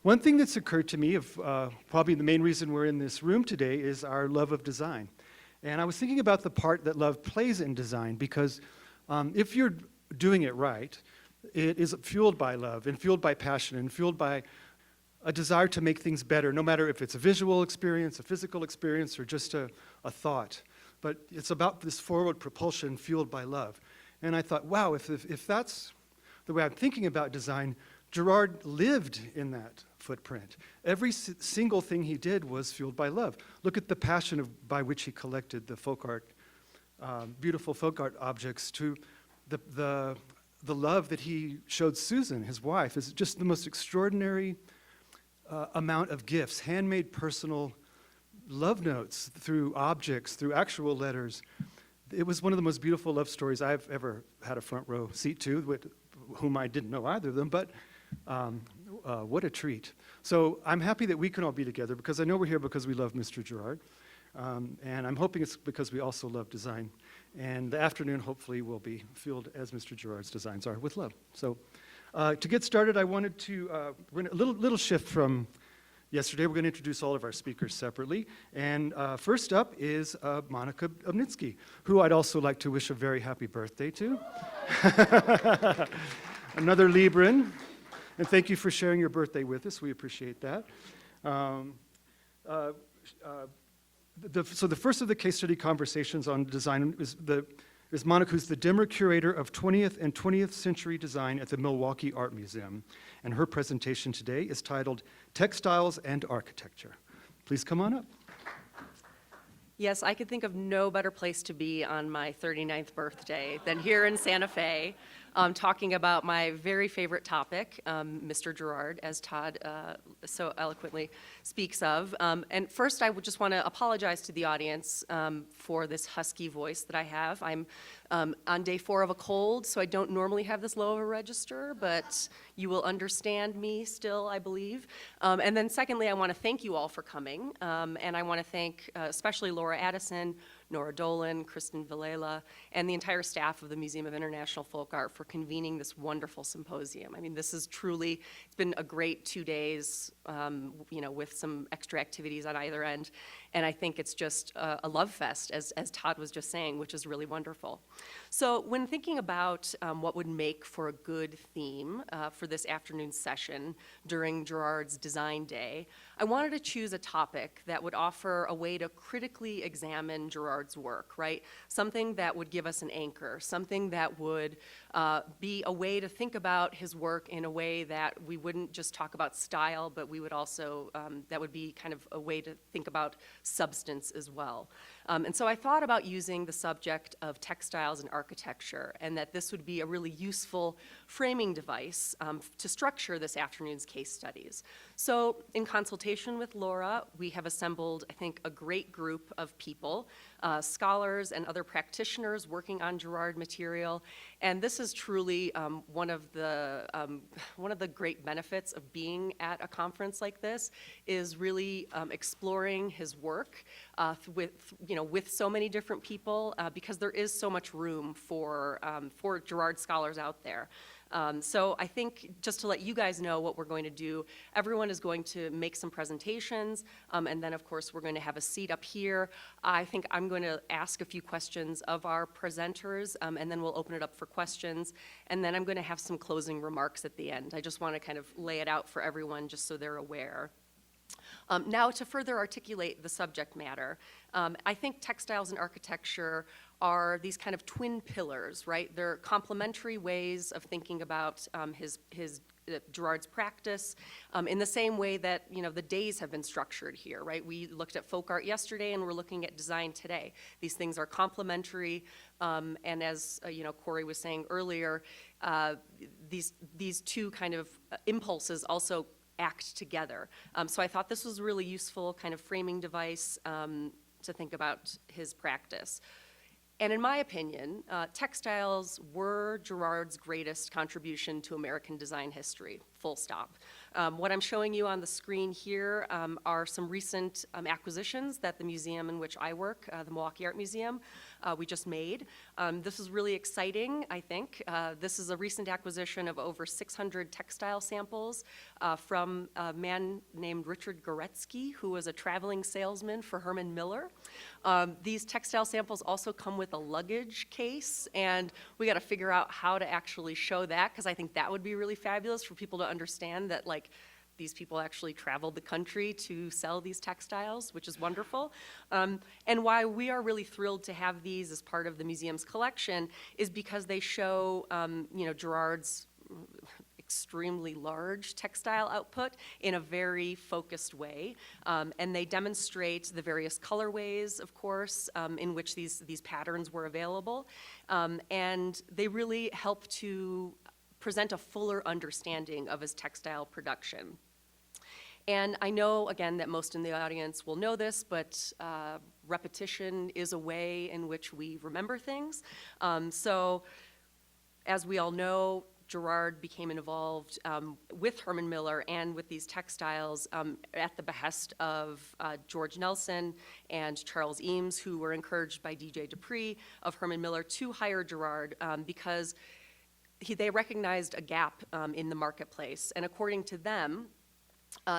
One thing that's occurred to me, probably the main reason we're in this room today, is our love of design. And I was thinking about the part that love plays in design, because if you're doing it right, it is fueled by love and fueled by passion and fueled by a desire to make things better, no matter if it's a visual experience, a physical experience, or just a thought. But it's about this forward propulsion fueled by love. And I thought, wow, if that's the way I'm thinking about design, Girard lived in that footprint. Every single thing he did was fueled by love. Look at the passion by which he collected the folk art, beautiful folk art objects, to the love that he showed Susan, his wife. Is just the most extraordinary amount of gifts, handmade personal love notes through objects, through actual letters. It was one of the most beautiful love stories I've ever had a front row seat to, with whom I didn't know either of them, but what a treat. So I'm happy that we can all be together, because I know we're here because we love Mr. Girard, and I'm hoping it's because we also love design. And the afternoon hopefully will be fueled, as Mr. Girard's designs are, with love. So to get started, I wanted to, we're going a little shift from yesterday. We're going to introduce all of our speakers separately. And first up is Monica Obniski, who I'd also like to wish a very happy birthday to. Another Libran. And thank you for sharing your birthday with us. We appreciate that. So the first of the case study conversations on design is Monica, who's the Demmer Curator of 20th and 20th Century Design at the Milwaukee Art Museum. And her presentation today is titled Textiles and Architecture. Please come on up. Yes, I could think of no better place to be on my 39th birthday than here in Santa Fe, talking about my very favorite topic, Mr. Girard, as Todd so eloquently speaks of. And first, I would just want to apologize to the audience for this husky voice that I have. I'm on day 4 of a cold, so I don't normally have this low of a register, but you will understand me still, I believe. And then secondly, I want to thank you all for coming, and I want to thank especially Laura Addison, Nora Dolan, Kristen Villela, and the entire staff of the Museum of International Folk Art for convening this wonderful symposium. I mean, this is truly, it's been a great 2 days, with some extra activities on either end, and I think it's just a love fest, as Todd was just saying, which is really wonderful. So when thinking about what would make for a good theme for this afternoon session during Girard's Design Day, I wanted to choose a topic that would offer a way to critically examine Girard's work, right? Something that would give us an anchor, something that would be a way to think about his work in a way that we wouldn't just talk about style, but we would also, that would be kind of a way to think about substance as well. And so I thought about using the subject of textiles and architecture, and that this would be a really useful framing device to structure this afternoon's case studies. So in consultation with Laura, we have assembled, I think, a great group of people, scholars and other practitioners working on Girard material, and this is truly one of the great benefits of being at a conference like this, is really exploring his work with so many different people, because there is so much room for Girard scholars out there. So I think, just to let you guys know what we're going to do, everyone is going to make some presentations, and then of course we're going to have a seat up here. I think I'm going to ask a few questions of our presenters, and then we'll open it up for questions, and then I'm going to have some closing remarks at the end. I just want to kind of lay it out for everyone just so they're aware. Now, to further articulate the subject matter, I think textiles and architecture are these kind of twin pillars, right? They're complementary ways of thinking about Girard's practice, in the same way that the days have been structured here, right? We looked at folk art yesterday, and we're looking at design today. These things are complementary, and as Corey was saying earlier, these two kind of impulses also act together. So I thought this was a really useful kind of framing device to think about his practice. And in my opinion, textiles were Girard's greatest contribution to American design history, full stop. What I'm showing you on the screen here are some recent acquisitions that the museum in which I work, the Milwaukee Art Museum, we just made. This is really exciting, I think. This is a recent acquisition of over 600 textile samples from a man named Richard Goretzky, who was a traveling salesman for Herman Miller. These textile samples also come with a luggage case, and we got to figure out how to actually show that, because I think that would be really fabulous for people to understand that, like, these people actually traveled the country to sell these textiles, which is wonderful. And why we are really thrilled to have these as part of the museum's collection is because they show, Girard's extremely large textile output in a very focused way. And they demonstrate the various colorways, of course, in which these patterns were available. And they really help to present a fuller understanding of his textile production. And I know, again, that most in the audience will know this, but repetition is a way in which we remember things. So, as we all know, Girard became involved with Herman Miller and with these textiles at the behest of George Nelson and Charles Eames, who were encouraged by D.J. Dupree of Herman Miller to hire Girard because they recognized a gap in the marketplace. And according to them,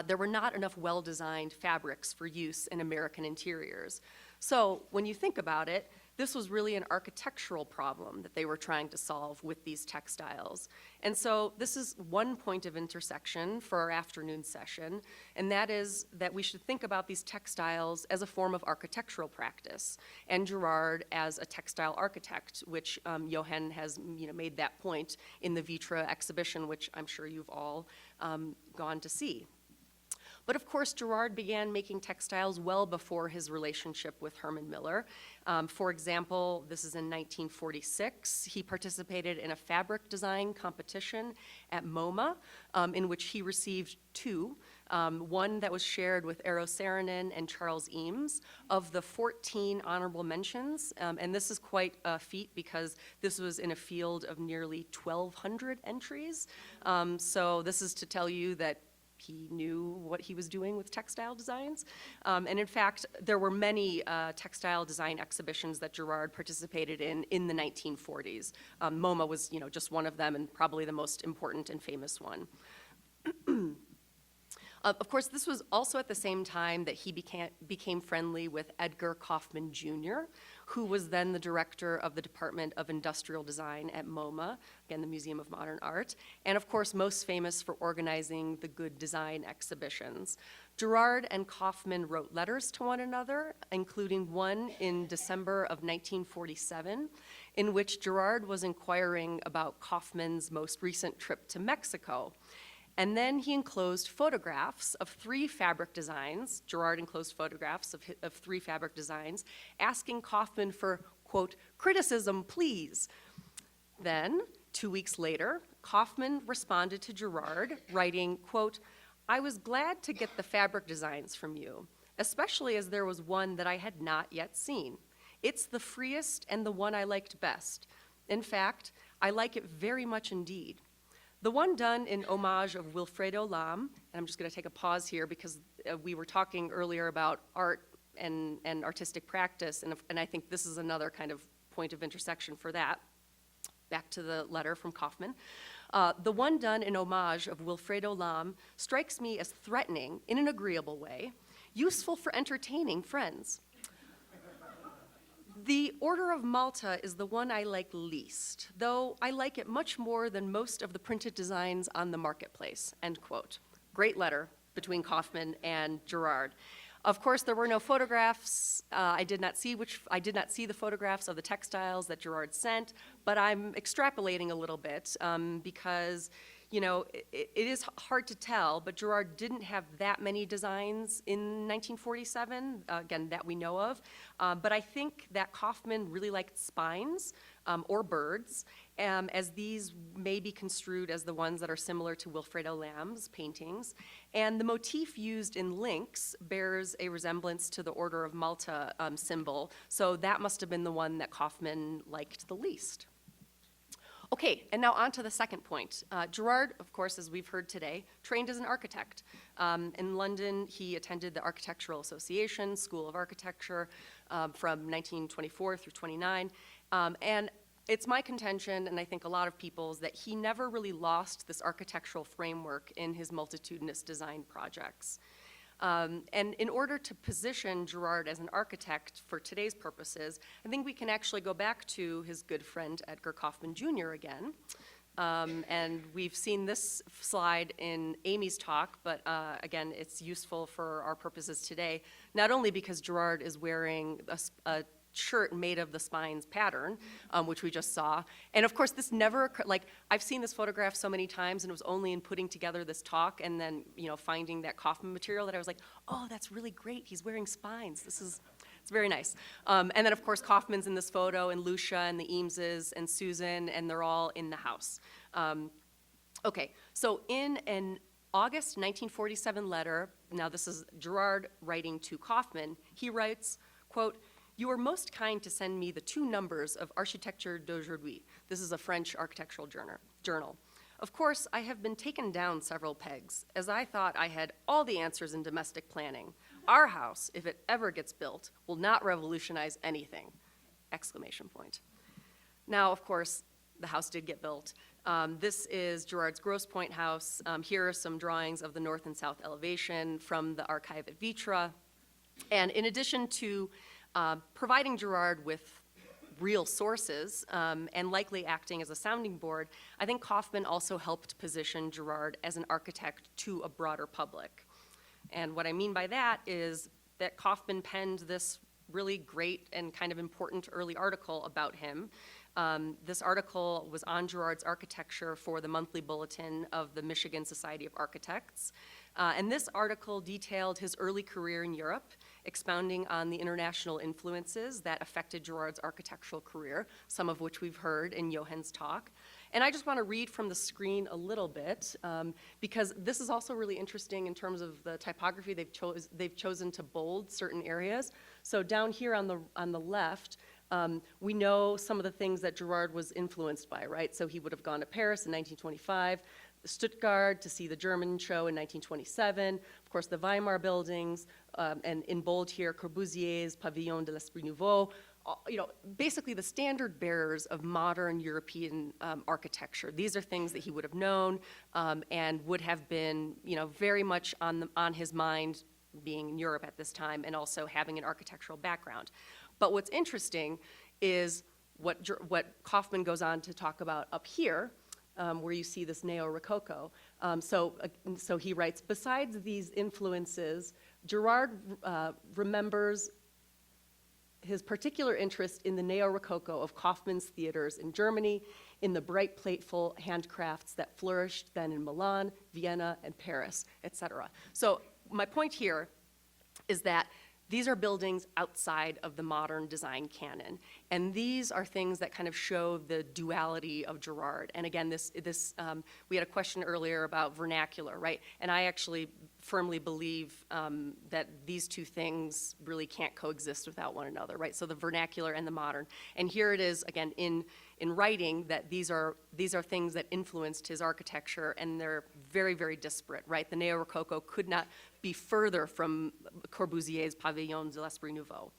there were not enough well-designed fabrics for use in American interiors. So when you think about it, this was really an architectural problem that they were trying to solve with these textiles. And so this is one point of intersection for our afternoon session, and that is that we should think about these textiles as a form of architectural practice, and Girard as a textile architect, which Johan has made that point in the Vitra exhibition, which I'm sure you've all gone to see. But of course, Girard began making textiles well before his relationship with Herman Miller. For example, this is in 1946. He participated in a fabric design competition at MoMA, in which he received two. One that was shared with Eero Saarinen and Charles Eames of the 14 honorable mentions. And this is quite a feat because this was in a field of nearly 1,200 entries. So this is to tell you that he knew what he was doing with textile designs. And in fact, there were many textile design exhibitions that Girard participated in the 1940s. MoMA was, just one of them, and probably the most important and famous one. Of course, this was also at the same time that he became friendly with Edgar Kaufman Jr., who was then the director of the Department of Industrial Design at MoMA, again, the Museum of Modern Art, and of course, most famous for organizing the Good Design exhibitions. Girard and Kaufman wrote letters to one another, including one in December of 1947, in which Girard was inquiring about Kaufman's most recent trip to Mexico. And then he enclosed photographs of 3 fabric designs. Girard enclosed photographs of 3 fabric designs, asking Kaufman for, quote, criticism, please. Then, 2 weeks later, Kaufman responded to Girard, writing, quote, I was glad to get the fabric designs from you, especially as there was one that I had not yet seen. It's the freest and the one I liked best. In fact, I like it very much indeed. The one done in homage of Wilfredo Lam, and I'm just going to take a pause here because we were talking earlier about art and artistic practice, and I think this is another kind of point of intersection for that. Back to the letter from Kaufman. The one done in homage of Wilfredo Lam strikes me as threatening in an agreeable way, useful for entertaining friends. The Order of Malta is the one I like least, though I like it much more than most of the printed designs on the marketplace, end quote. Great letter between Kaufman and Girard. Of course, there were no photographs. I did not see the photographs of the textiles that Girard sent, but I'm extrapolating a little bit because it is hard to tell, but Girard didn't have that many designs in 1947, again, that we know of. But I think that Kaufman really liked spines or birds, as these may be construed as the ones that are similar to Wilfredo Lam's paintings. And the motif used in lynx bears a resemblance to the Order of Malta symbol, so that must have been the one that Kaufman liked the least. Okay, and now on to the second point. Girard, of course, as we've heard today, trained as an architect. In London, he attended the Architectural Association School of Architecture, from 1924 through 29. And it's my contention, and I think a lot of people's, that he never really lost this architectural framework in his multitudinous design projects. And in order to position Girard as an architect for today's purposes, I think we can actually go back to his good friend Edgar Kaufman Jr. again. And we've seen this slide in Amy's talk, but again, it's useful for our purposes today, not only because Girard is wearing a shirt made of the spines pattern, which we just saw. And of course, this never occurred, like, I've seen this photograph so many times, and it was only in putting together this talk and then, finding that Kaufman material that I was like, oh, that's really great. He's wearing spines. It's very nice. And then, of course, Kaufman's in this photo, and Lucia, and the Eameses, and Susan, and they're all in the house. Okay, so in an August 1947 letter, now this is Girard writing to Kaufman, he writes, quote, "You were most kind to send me the 2 numbers of Architecture d'aujourd'hui." This is a French architectural journal. "Of course, I have been taken down several pegs, as I thought I had all the answers in domestic planning. Our house, if it ever gets built, will not revolutionize anything!" Exclamation point. Now, of course, the house did get built. This is Girard's Grosse Pointe house. Here are some drawings of the north and south elevation from the archive at Vitra. And in addition to providing Girard with real sources and likely acting as a sounding board, I think Kaufman also helped position Girard as an architect to a broader public. And what I mean by that is that Kaufman penned this really great and kind of important early article about him. This article was on Girard's architecture for the monthly bulletin of the Michigan Society of Architects. And this article detailed his early career in Europe, expounding on the international influences that affected Girard's architectural career, some of which we've heard in Johann's talk. And I just want to read from the screen a little bit, because this is also really interesting in terms of the typography. They've chosen to bold certain areas. So down here on the left, we know some of the things that Girard was influenced by, right? So he would have gone to Paris in 1925, Stuttgart to see the German show in 1927, of course the Weimar buildings, and in bold here, Corbusier's Pavillon de l'Esprit Nouveau, basically the standard bearers of modern European architecture. These are things that he would have known and would have been, very much on his mind, being in Europe at this time and also having an architectural background. But what's interesting is what Kaufman goes on to talk about up here, where you see this neo-Rococo. So he writes, besides these influences, Girard remembers his particular interest in the neo-Rococo of Kaufman's theaters in Germany, in the bright plateful handcrafts that flourished then in Milan, Vienna, and Paris, etc. So my point here is that these are buildings outside of the modern design canon. And these are things that kind of show the duality of Girard. And again, we had a question earlier about vernacular, right? And I actually firmly believe that these two things really can't coexist without one another, right? So the vernacular and the modern. And here it is, again, in writing, that these are things that influenced his architecture, and they're very, very disparate, right? The neo-Rococo could not be further from Corbusier's Pavillon de l'Esprit Nouveau.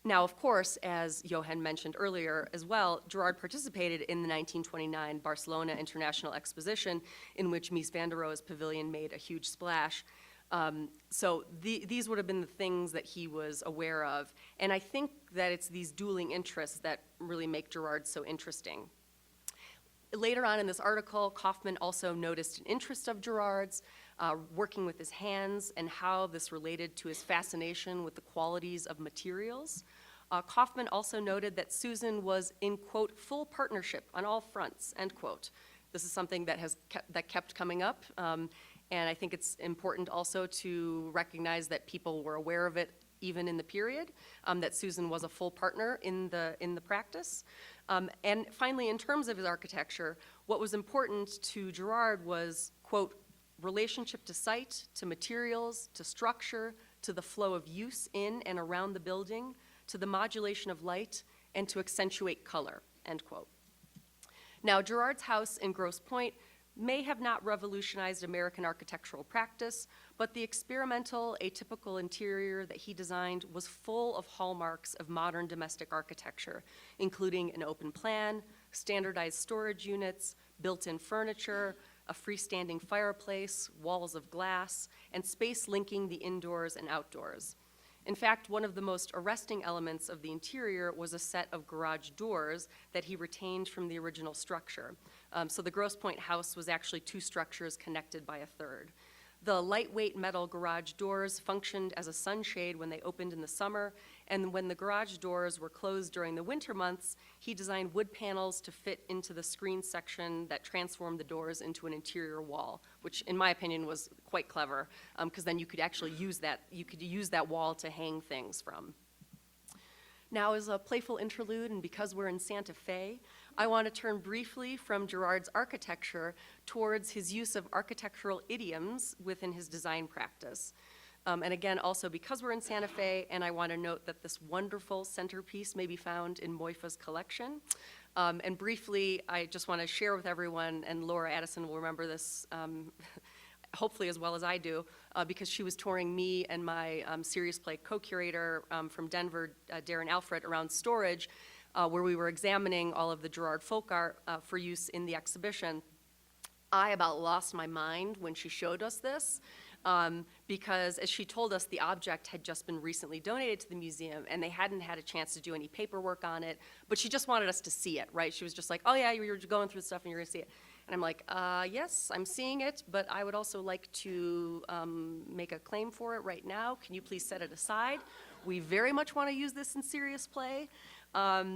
Now, of course, as Johann mentioned earlier as well, Girard participated in the 1929 Barcelona International Exposition, in which Mies van der Rohe's pavilion made a huge splash. So these would have been the things that he was aware of. And I think that it's these dueling interests that really make Girard so interesting. Later on in this article, Kaufman also noticed an interest of Girard's, working with his hands and how this related to his fascination with the qualities of materials. Kaufman also noted that Susan was in, quote, full partnership on all fronts, end quote. This is something that kept coming up. And I think it's important also to recognize that people were aware of it even in the period, that Susan was a full partner in the practice. And finally, in terms of his architecture, what was important to Girard was, quote, relationship to site, to materials, to structure, to the flow of use in and around the building, to the modulation of light, and to accentuate color, end quote. Now, Girard's house in Grosse Pointe may have not revolutionized American architectural practice, but the experimental, atypical interior that he designed was full of hallmarks of modern domestic architecture, including an open plan, standardized storage units, built-in furniture, a freestanding fireplace, walls of glass, and space linking the indoors and outdoors. In fact, one of the most arresting elements of the interior was a set of garage doors that he retained from the original structure. So the Grosse Pointe house was actually two structures connected by a third. The lightweight metal garage doors functioned as a sunshade when they opened in the summer, and when the garage doors were closed during the winter months, he designed wood panels to fit into the screen section that transformed the doors into an interior wall, which in my opinion was quite clever, because then you could actually use that wall to hang things from. Now, as a playful interlude, and because we're in Santa Fe, I want to turn briefly from Girard's architecture towards his use of architectural idioms within his design practice. And again, also because we're in Santa Fe, and I want to note that this wonderful centerpiece may be found in Moifa's collection. And briefly, I just want to share with everyone, and Laura Addison will remember this hopefully as well as I do, because she was touring me and my Serious Play co-curator from Denver, Darren Alfred, around storage, where we were examining all of the Girard folk art for use in the exhibition. I about lost my mind when she showed us this, because as she told us, the object had just been recently donated to the museum, and they hadn't had a chance to do any paperwork on it, but she just wanted us to see it, right? She was just like, oh yeah, you were going through stuff and you're gonna see it. And I'm like, yes, I'm seeing it, but I would also like to make a claim for it right now. Can you please set it aside? We very much want to use this in Serious Play,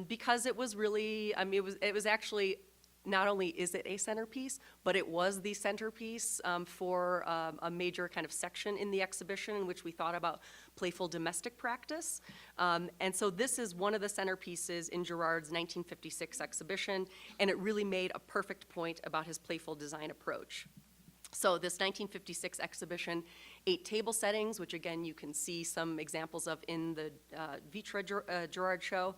because it was really, I mean, it was actually, not only is it a centerpiece, but it was the centerpiece for a major kind of section in the exhibition in which we thought about playful domestic practice. And so this is one of the centerpieces in Girard's 1956 exhibition, and it really made a perfect point about his playful design approach. So this 1956 exhibition, 8 table settings, which again you can see some examples of in the Vitra Girard show,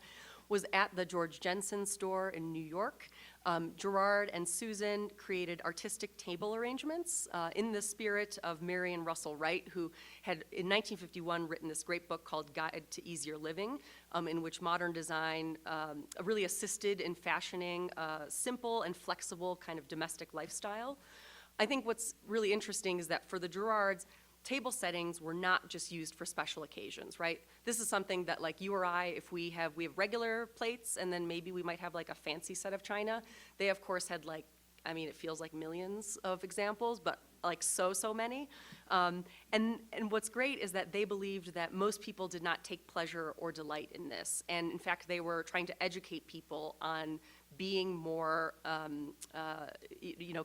was at the George Jensen store in New York. Girard and Susan created artistic table arrangements in the spirit of Marion Russell Wright, who had in 1951 written this great book called Guide to Easier Living, in which modern design really assisted in fashioning a simple and flexible kind of domestic lifestyle. I think what's really interesting is that for the Girards, table settings were not just used for special occasions, right? This is something that like you or I, if we have regular plates and then maybe we might have like a fancy set of china. They of course had like, I mean, it feels like millions of examples, but like so many. And what's great is that they believed that most people did not take pleasure or delight in this. And in fact, they were trying to educate people on being more, kind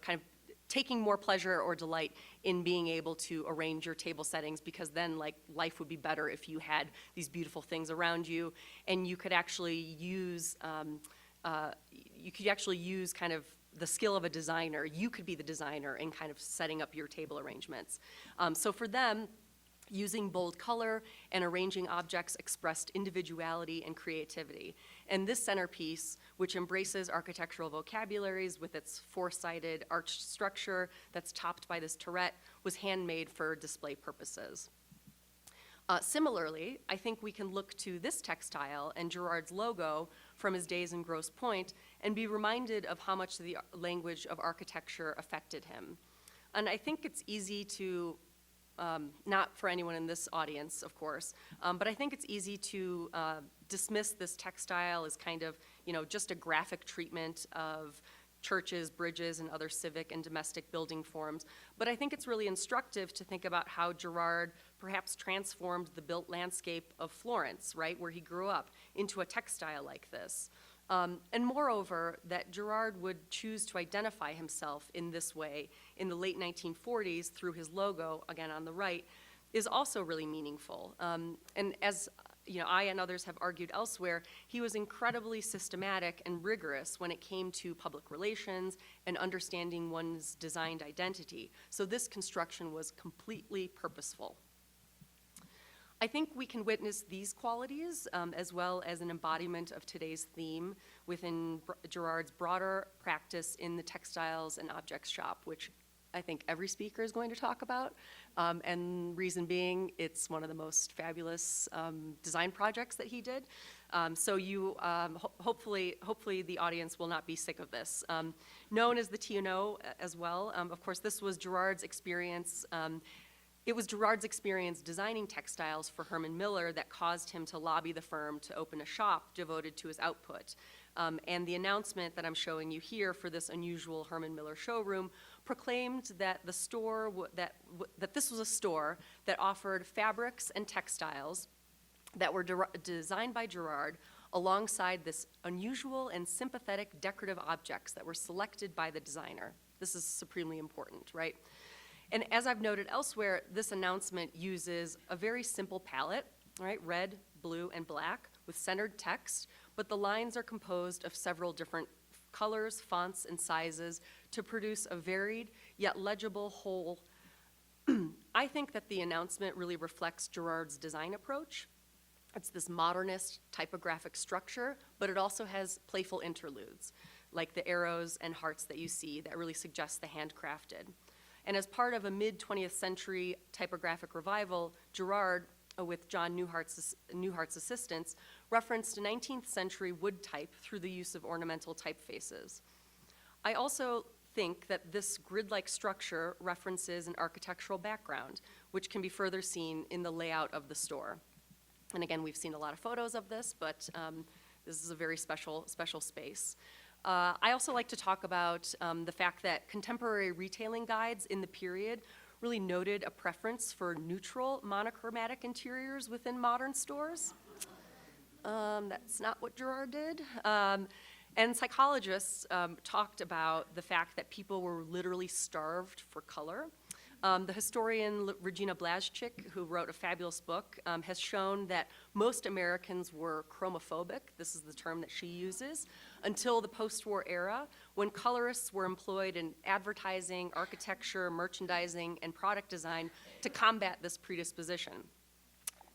of taking more pleasure or delight in being able to arrange your table settings, because then like life would be better if you had these beautiful things around you, and you could actually use kind of the skill of a designer. You could be the designer in kind of setting up your table arrangements. So for them, using bold color and arranging objects expressed individuality and creativity. And this centerpiece, which embraces architectural vocabularies with its four-sided arched structure that's topped by this turret, was handmade for display purposes. Similarly, I think we can look to this textile and Girard's logo from his days in Grosse Pointe and be reminded of how much the language of architecture affected him. And I think it's easy to not for anyone in this audience, of course, but I think it's easy to dismiss this textile as kind of, just a graphic treatment of churches, bridges, and other civic and domestic building forms. But I think it's really instructive to think about how Girard perhaps transformed the built landscape of Florence, right, where he grew up, into a textile like this. And moreover, that Girard would choose to identify himself in this way in the late 1940s through his logo, again on the right, is also really meaningful. And as I and others have argued elsewhere, he was incredibly systematic and rigorous when it came to public relations and understanding one's designed identity. So this construction was completely purposeful. I think we can witness these qualities as well as an embodiment of today's theme within Girard's broader practice in the textiles and objects shop, which I think every speaker is going to talk about. And reason being, it's one of the most fabulous design projects that he did. So you, hopefully the audience will not be sick of this. Known as the T&O as well, of course, this was Girard's experience. It was Girard's experience designing textiles for Herman Miller that caused him to lobby the firm to open a shop devoted to his output. And the announcement that I'm showing you here for this unusual Herman Miller showroom proclaimed that the store, that this was a store that offered fabrics and textiles that were designed by Girard alongside this unusual and sympathetic decorative objects that were selected by the designer. This is supremely important, right? And as I've noted elsewhere, this announcement uses a very simple palette, right? Red, blue, and black with centered text, but the lines are composed of several different colors, fonts, and sizes to produce a varied yet legible whole. I think that the announcement really reflects Girard's design approach. It's this modernist typographic structure, but it also has playful interludes, like the arrows and hearts that you see that really suggest the handcrafted. And as part of a mid-20th century typographic revival, Girard, with John Newhart's assistance, referenced a 19th century wood type through the use of ornamental typefaces. I also think that this grid-like structure references an architectural background, which can be further seen in the layout of the store. And again, we've seen a lot of photos of this, but this is a very special space. I also like to talk about the fact that contemporary retailing guides in the period really noted a preference for neutral monochromatic interiors within modern stores. That's not what Girard did. And psychologists talked about the fact that people were literally starved for color. The historian Regina Blaszczyk, who wrote a fabulous book, has shown that most Americans were chromophobic, this is the term that she uses, until the post-war era, when colorists were employed in advertising, architecture, merchandising, and product design to combat this predisposition.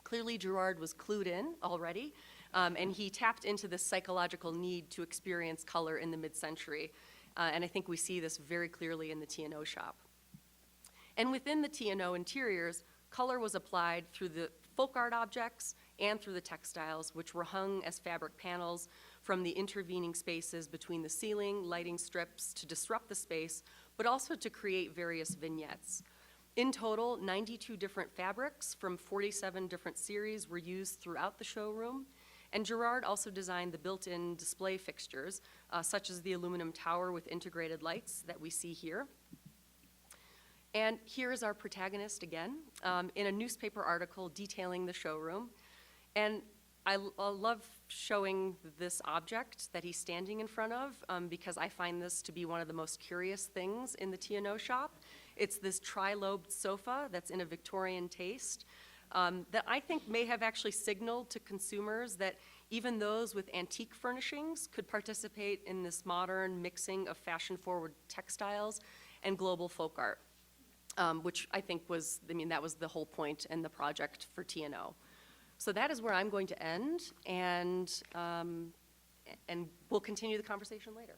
Clearly, Girard was clued in already, and he tapped into this psychological need to experience color in the mid-century. And I think we see this very clearly in the T&O shop. And within the T&O interiors, color was applied through the folk art objects and through the textiles, which were hung as fabric panels from the intervening spaces between the ceiling, lighting strips to disrupt the space, but also to create various vignettes. In total, 92 different fabrics from 47 different series were used throughout the showroom. And Girard also designed the built-in display fixtures, such as the aluminum tower with integrated lights that we see here. And here is our protagonist again, in a newspaper article detailing the showroom. And I love showing this object that he's standing in front of because I find this to be one of the most curious things in the T&O shop. It's this tri-lobed sofa that's in a Victorian taste that I think may have actually signaled to consumers that even those with antique furnishings could participate in this modern mixing of fashion-forward textiles and global folk art. Which I think was, that was the whole point and the project for T&O. So that is where I'm going to end, and we'll continue the conversation later.